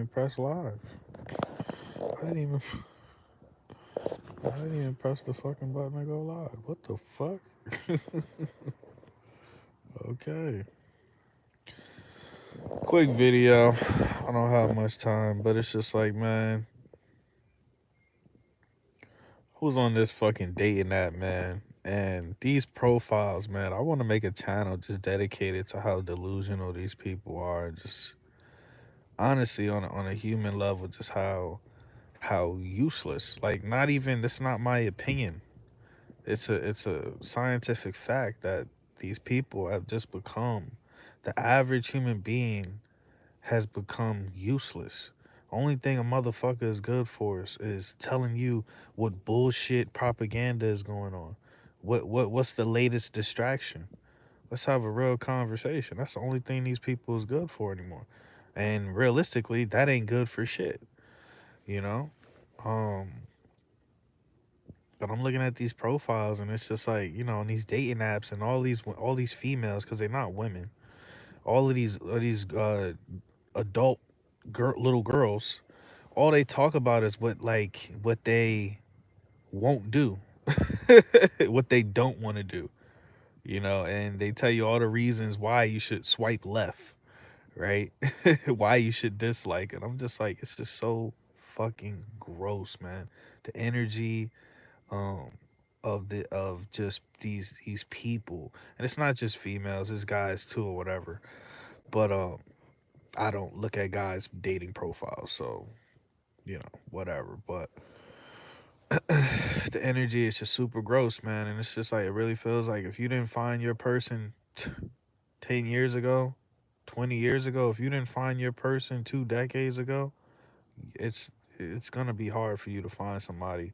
even press live. I didn't even I didn't even press the fucking button to go live. What the fuck? Okay. Quick video. I don't have much time, but it's just like, man, who's on this fucking dating app, man? And these profiles, man, I want to make a channel just dedicated to how delusional these people are, and just honestly on a human level, just how useless. Like, not even, that's not my opinion. It's a scientific fact that these people have just become, the average human being has become useless. Only thing a motherfucker is good for is telling you what bullshit propaganda is going on. What's the latest distraction? Let's have a real conversation. That's the only thing these people is good for anymore. And realistically, that ain't good for shit, you know? Um but I'm looking at these profiles and it's just like, on these dating apps and all these females, cuz they're not women. All of these adult little girls, all they talk about is what they won't do, what they don't want to do, and they tell you all the reasons why you should swipe left, right? Why you should dislike it. I'm just like, it's just so fucking gross, man. The energy um of just these people, and it's not just females, it's guys too or whatever. But I don't look at guys dating profiles, so whatever. But the energy is just super gross, man. And it's just like, it really feels like if you didn't find your person 10 years ago, 20 years ago, if you didn't find your person 2 decades ago, it's it's gonna be hard for you to find somebody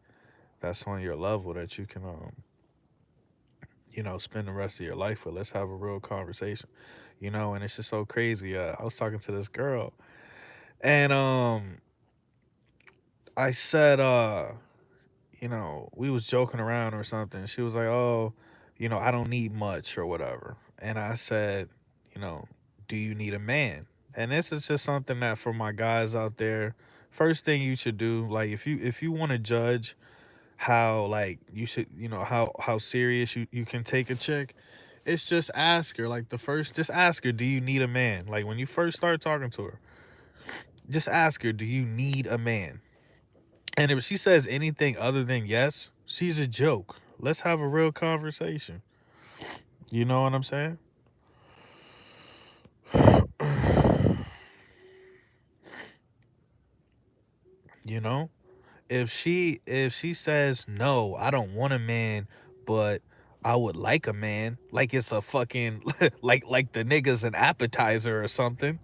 that's on your level that you can spend the rest of your life with. Let's have a real conversation. And it's just so crazy. I was talking to this girl, and I said, we was joking around or something. She was like, "Oh, I don't need much or whatever." And I said, you know, "Do you need a man?" And this is just something that, for my guys out there, first thing you should do, like, if you want to judge how, like, you should, how serious you can take a chick, it's just ask her, like, just ask her, "Do you need a man?" Like, when you first start talking to her, just ask her, "Do you need a man?" And if she says anything other than yes, she's a joke. Let's have a real conversation. You know what I'm saying? You know? If she says no, I don't want a man, but I would like a man, like it's a fucking like the nigga's an appetizer or something.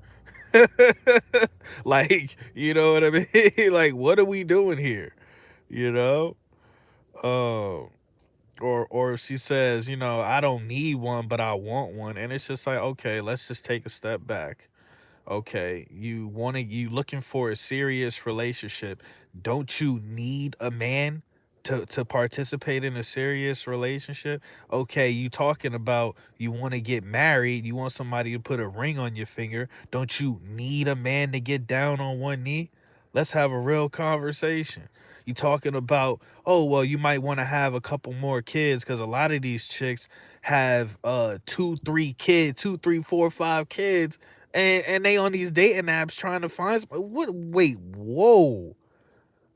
Like, you know what I mean? Like, what are we doing here? You know? Um or if she says, I don't need one, but I want one, and it's just like, okay, let's just take a step back. Okay, you looking for a serious relationship. Don't you need a man to participate in a serious relationship? Okay, you talking about you want to get married, you want somebody to put a ring on your finger. Don't you need a man to get down on one knee? Let's have a real conversation. You talking about, oh, well, you might want to have a couple more kids, because a lot of these chicks have two, three kids, two, three, four, five kids, and they on these dating apps trying to find what. Wait, whoa.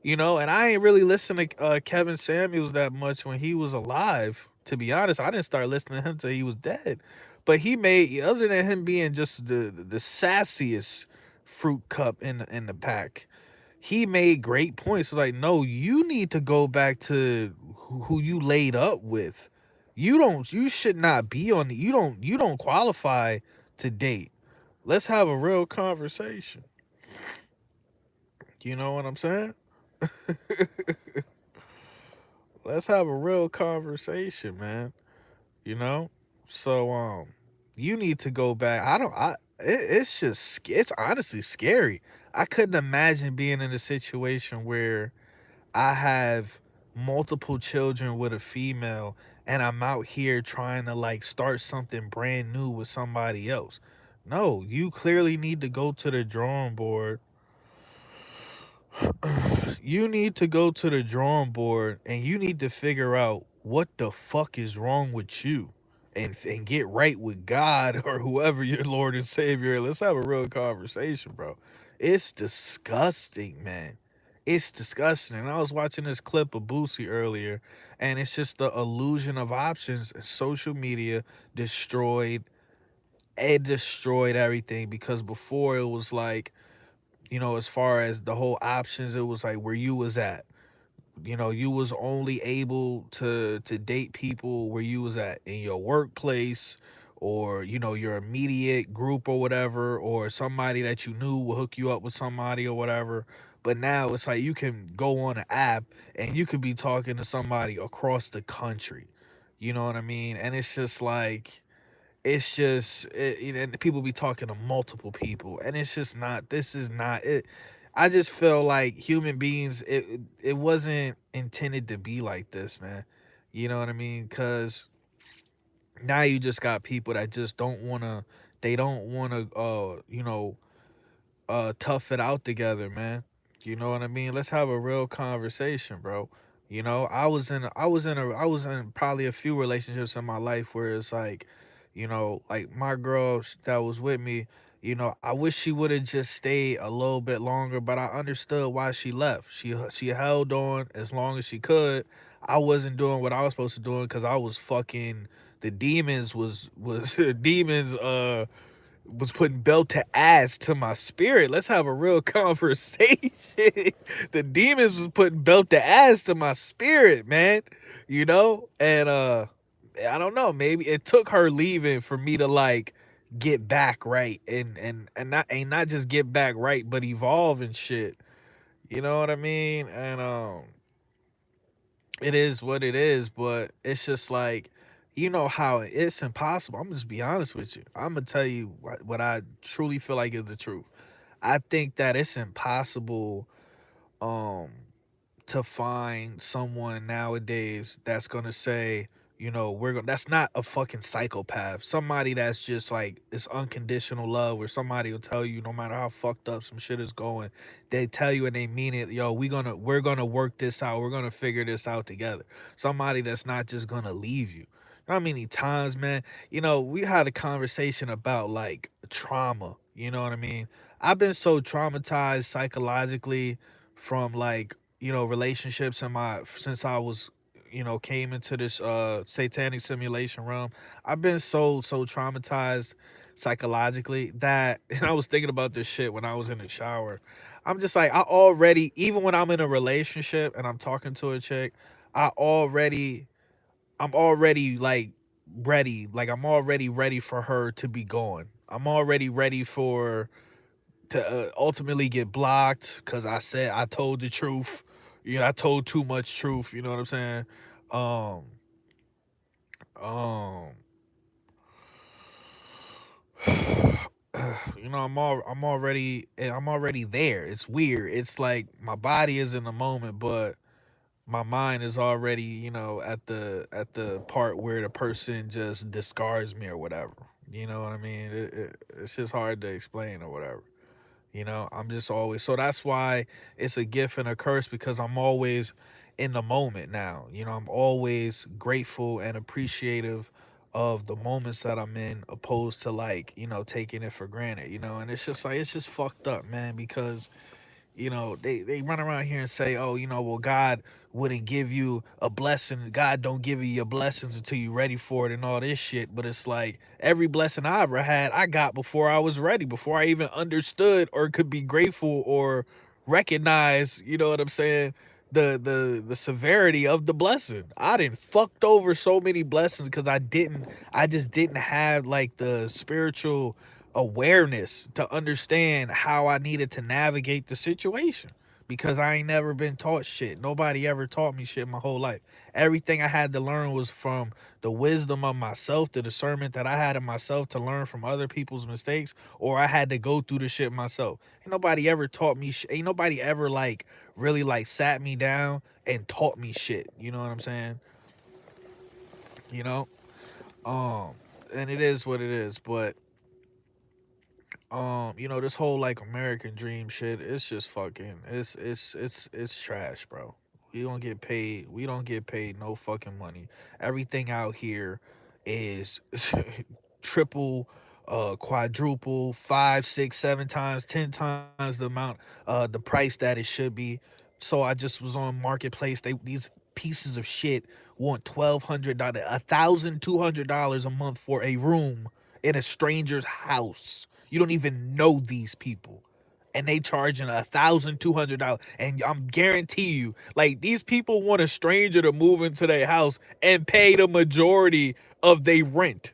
And I ain't really listen to Kevin Samuels that much when he was alive. To be honest, I didn't start listening to him till he was dead. But he made, other than him being just the sassiest fruit cup in the pack, he made great points. It's like, no, you need to go back to who you laid up with. You should not be on you don't qualify to date. Let's have a real conversation. You know what I'm saying? Let's have a real conversation, man. You know? So you need to go back. I don't I it's just, it's honestly scary. I couldn't imagine being in a situation where I have multiple children with a female, and I'm out here trying to, like, start something brand new with somebody else. No, you clearly need to go to the drawing board you need to go to the drawing board and you need to figure out what the fuck is wrong with you, and get right with God or whoever your Lord and Savior is. Let's have a real conversation, bro. It's disgusting, man. It's disgusting. And I was watching this clip of Boosie earlier, and it's just the illusion of options. Social media destroyed it destroyed everything, because before it was like, as far as the whole options, it was like where you was at. You was only able to date people where you was at, in your workplace, or your immediate group or whatever, or somebody that you knew will hook you up with somebody or whatever. But now it's like you can go on an app and you could be talking to somebody across the country. You know what I mean? And it's just like, and people be talking to multiple people, and it's just not, this is not it. I just feel like human beings, it wasn't intended to be like this, man. You know what I mean? Because now you just got people that just don't want to, they don't want to tough it out together, man. You know what I mean? Let's have a real conversation, bro. I was in probably a few relationships in my life where it's like, like my girl that was with me, I wish she would have just stayed a little bit longer, but I understood why she left. She held on as long as she could. I wasn't doing what I was supposed to do because I was fucking, the demons was demons was putting belt to ass to my spirit. Let's have a real conversation. The demons was putting belt to ass to my spirit, man. And I don't know, maybe it took her leaving for me to like get back right, and not just get back right, but evolve and shit. You know what I mean? And it is what it is, but it's just like, how it's impossible. I'm just be honest with you. I'm gonna tell you what I truly feel like is the truth. I think that it's impossible um to find someone nowadays that's gonna say, we're gonna, that's not a fucking psychopath. Somebody that's just like, it's unconditional love, where somebody will tell you no matter how fucked up some shit is going, they tell you and they mean it. Yo, we're gonna work this out. We're gonna figure this out together. Somebody that's not just gonna leave you. You know how many times, man, we had a conversation about like trauma. You know what I mean? I've been so traumatized psychologically from like, relationships in my, since I was, came into this satanic simulation realm. I've been so traumatized psychologically that, and I was thinking about this shit when I was in the shower. I'm just like, even when I'm in a relationship and I'm talking to a chick, I already I'm already like ready. Like, I'm already ready for her to be gone. I'm already ready for to ultimately get blocked because I told the truth. I told too much truth. You know what I'm saying? Um, um, I'm already there. It's weird. It's like my body is in the moment, but my mind is already, at the part where the person just discards me or whatever. You know what I mean? It's just hard to explain or whatever. I'm just always, so that's why it's a gift and a curse, because I'm always in the moment now. I'm always grateful and appreciative of the moments that I'm in, opposed to like, taking it for granted, and it's just like, it's just fucked up, man, because they run around here and say, oh, well, God wouldn't give you a blessing. God don't give you your blessings until you're ready for it and all this shit. But it's like, every blessing I ever had, I got before I was ready, before I even understood or could be grateful or recognize, you know what I'm saying? The severity of the blessing. I didn't fucked over so many blessings because I just didn't have like the spiritual awareness to understand how I needed to navigate the situation, because I ain't never been taught shit. Nobody ever taught me shit my whole life. Everything I had to learn was from the wisdom of myself, the discernment that I had in myself to learn from other people's mistakes, or I had to go through the shit myself. Ain't nobody ever taught me shit. Ain't nobody ever like really like sat me down and taught me shit. You know what I'm saying? You know? Um and it is what it is, but this whole like American dream shit, it's just fucking it's trash, bro. We don't get paid no fucking money. Everything out here is triple, quadruple, five, six, seven times, 10 times the amount, the price that it should be. So I just was on Marketplace. These pieces of shit want $1,200, $1,200 a month for a room in a stranger's house. You don't even know these people. And they charging $1,200. And I'm guarantee you, like, these people want a stranger to move into their house and pay the majority of their rent.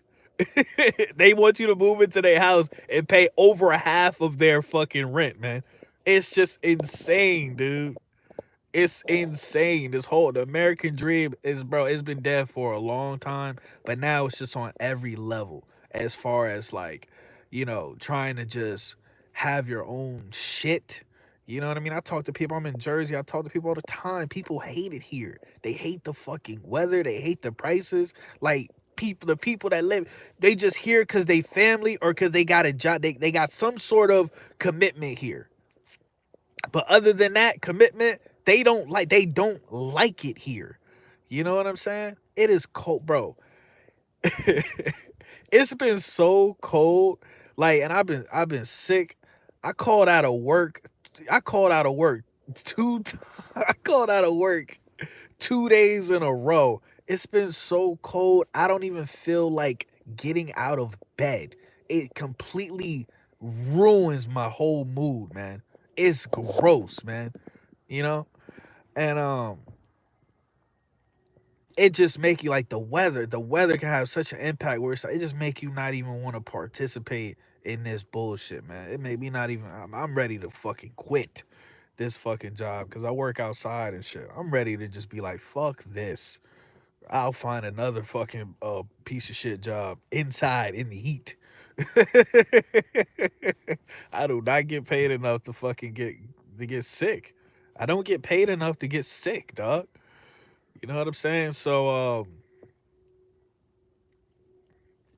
They want you to move into their house and pay over half of their fucking rent, man. It's just insane, dude. It's insane. The American dream is, bro, it's been dead for a long time, but now it's just on every level as far as like, trying to just have your own shit. You know what I mean? I talk to people, I'm in Jersey, I talk to people all the time. People hate it here. They hate the fucking weather, they hate the prices. Like, the people that live, they just here because they family or because they got a job, they got some sort of commitment here. But other than that commitment, they don't like it here. You know what I'm saying? It is cold, bro. It's been so cold. Like, and I've been sick. I called out of work. I called out of work I called out of work 2 days in a row. It's been so cold. I don't even feel like getting out of bed. It completely ruins my whole mood, man. It's gross, man. You know? And it just make you like the weather can have such an impact where it just make you not even want to participate in this bullshit, man. It made me not even, I'm ready to fucking quit this fucking job because I work outside and shit. I'm ready to just be like, fuck this. I'll find another fucking piece of shit job inside in the heat. I do not get paid enough to fucking get sick. I don't get paid enough to get sick, dog. You know what I'm saying? So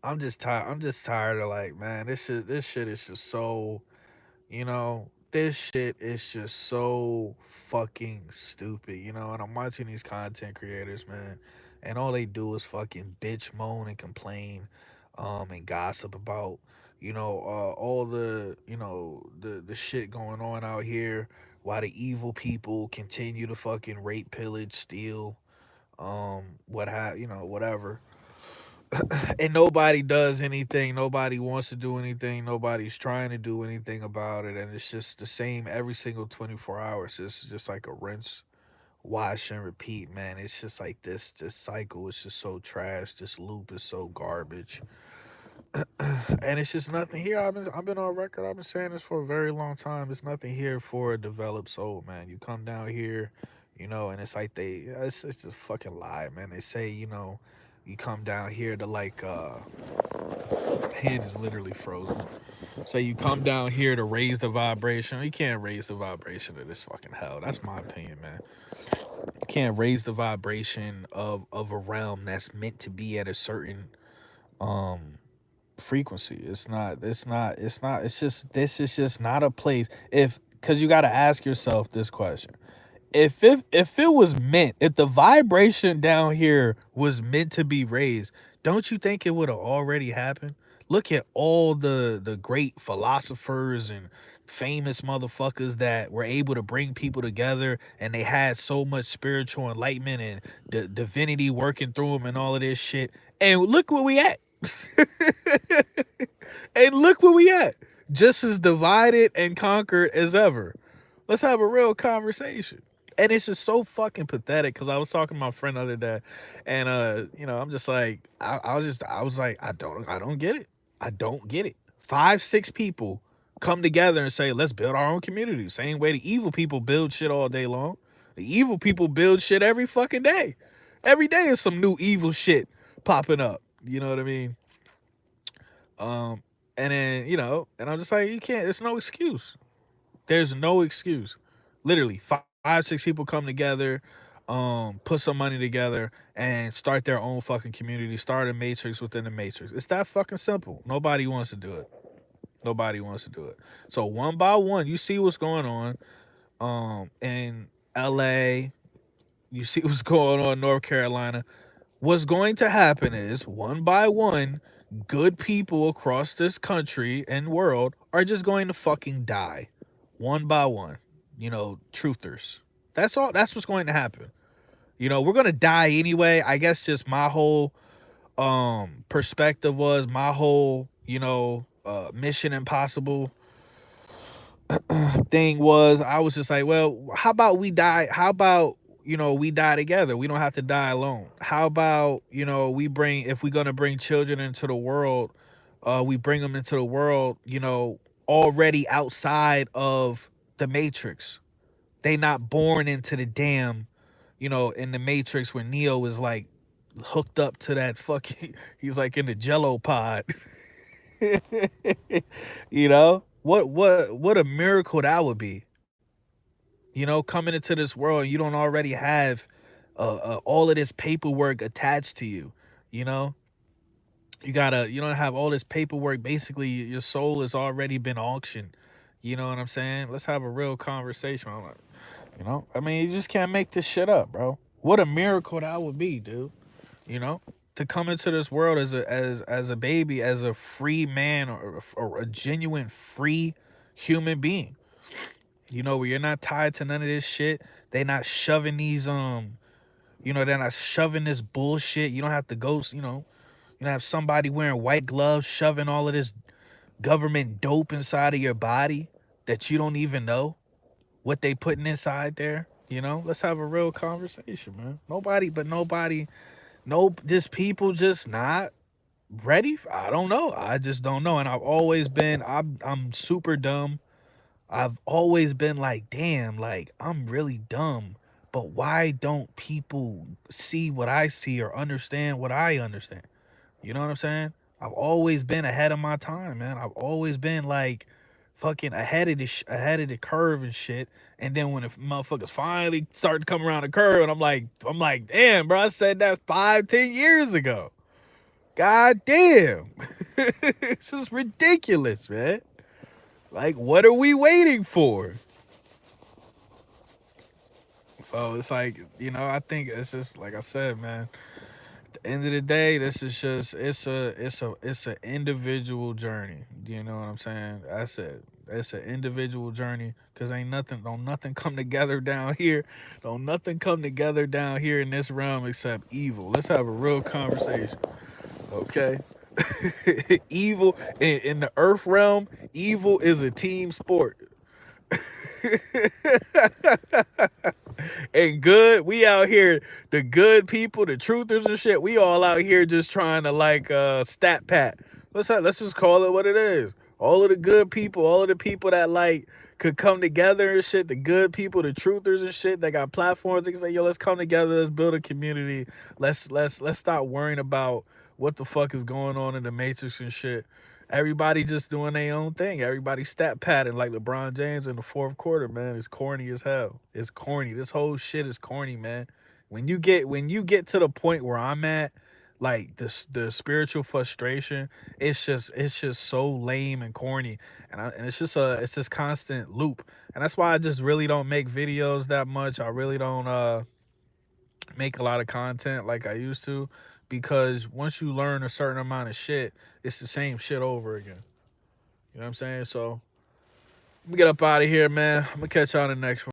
I'm just tired. I'm just tired of, like, man, this shit is just so, this shit is just so fucking stupid, and I'm watching these content creators, man, and all they do is fucking bitch, moan, and complain, and gossip about, all the shit going on out here, while the evil people continue to fucking rape, pillage, steal, whatever. And nobody does anything. Nobody wants to do anything. Nobody's trying to do anything about it. And it's just the same every single 24 hours. It's just like a rinse, wash, and repeat, man. It's just like this cycle is just so trash. This loop is so garbage. And it's just nothing here. I've been on record. I've been saying this for a very long time. There's nothing here for a developed soul, man. You come down here, and it's like it's just fucking lie, man. They say, you come down here to like hand is literally frozen. So you come down here to raise the vibration. You can't raise the vibration of this fucking hell. That's my opinion, man. You can't raise the vibration of a realm that's meant to be at a certain um frequency. It's just, this is just not a place. If Because you got to ask yourself this question. If the vibration down here was meant to be raised, don't you think it would have already happened? Look at all the great philosophers and famous motherfuckers that were able to bring people together, and they had so much spiritual enlightenment and divinity working through them and all of this shit. And look where we at. And look where we at. Just as divided and conquered as ever. Let's have a real conversation. And it's just so fucking pathetic because I was talking to my friend the other day, and I'm just like, I was like, I don't get it. I don't get it. 5, 6 people come together and say, let's build our own community. Same way the evil people build shit all day long. The evil people build shit every fucking day. Every day is some new evil shit popping up. You know what I mean? Um, and then, and I'm just like, you can't, there's no excuse. There's no excuse. Literally, 5, 6 people come together, put some money together, and start their own fucking community, start a matrix within the matrix. It's that fucking simple. Nobody wants to do it. Nobody wants to do it. So one by one, you see what's going on in LA, you see what's going on in North Carolina. What's going to happen is one by one, good people across this country and world are just going to fucking die. One by one. You know, truthers. That's all. That's what's going to happen. You know, we're gonna die anyway. I guess just my whole perspective was my whole, you know, Mission Impossible thing was I was just like, well, how about we die? How about, you know, we die together? We don't have to die alone. How about, you know, we bring, if we're gonna bring children into the world, we bring them into the world, you know, already outside of the Matrix. They not born into the damn, you know, in the Matrix where Neo is like hooked up to that fucking he's like in the Jello pod. You know? What a miracle that would be. You know, coming into this world, you don't already have all of this paperwork attached to you, you know? You don't have all this paperwork. Basically, your soul has already been auctioned. You know what I'm saying? Let's have a real conversation. I'm like, you know, I mean, you just can't make this shit up, bro. What a miracle that would be, dude. You know, to come into this world as a baby, as a free man or a genuine free human being. You know, where you're not tied to none of this shit. They not shoving these you know, they're not shoving this bullshit. You don't have to go, you know, have somebody wearing white gloves shoving all of this government dope inside of your body that you don't even know what they putting inside there. You know, let's have a real conversation, man. Nobody, no, just people just not ready. I don't know. I just don't know. And I've always been, I'm super dumb. I've always been like, damn, like I'm really dumb. But why don't people see what I see or understand what I understand? You know what I'm saying? I've always been ahead of my time, man. I've always been like fucking ahead of the curve and shit. And then when the motherfuckers finally start to come around the curve, and I'm like, damn, bro, I said that 5, 10 years ago. God damn. This is ridiculous, man. Like, what are we waiting for? So it's like, you know, I think it's just like I said, man. At the end of the day, this is just it's an individual journey. You know what I'm saying? I said it's an individual journey because ain't nothing, don't nothing come together down here. Don't nothing come together down here in this realm except evil. Let's have a real conversation. Okay. Evil in the earth realm, evil is a team sport. And good, we out here, the good people, the truthers and shit, we all out here just trying to like stat pat. Let's just call it what it is. All of the good people, all of the people that like could come together and shit, the good people, the truthers and shit that got platforms, they can say, yo, let's come together, let's build a community. Let's stop worrying about what the fuck is going on in the Matrix and shit. Everybody just doing their own thing. Everybody stat padding like LeBron James in the fourth quarter, man. It's corny as hell. It's corny. This whole shit is corny, man. When you get to the point where I'm at, like the spiritual frustration, it's just so lame and corny, and it's this constant loop, and that's why I just really don't make videos that much. I really don't make a lot of content like I used to, because once you learn a certain amount of shit, it's the same shit over again. You know what I'm saying? So let me get up out of here, man. I'm gonna catch y'all in the next one.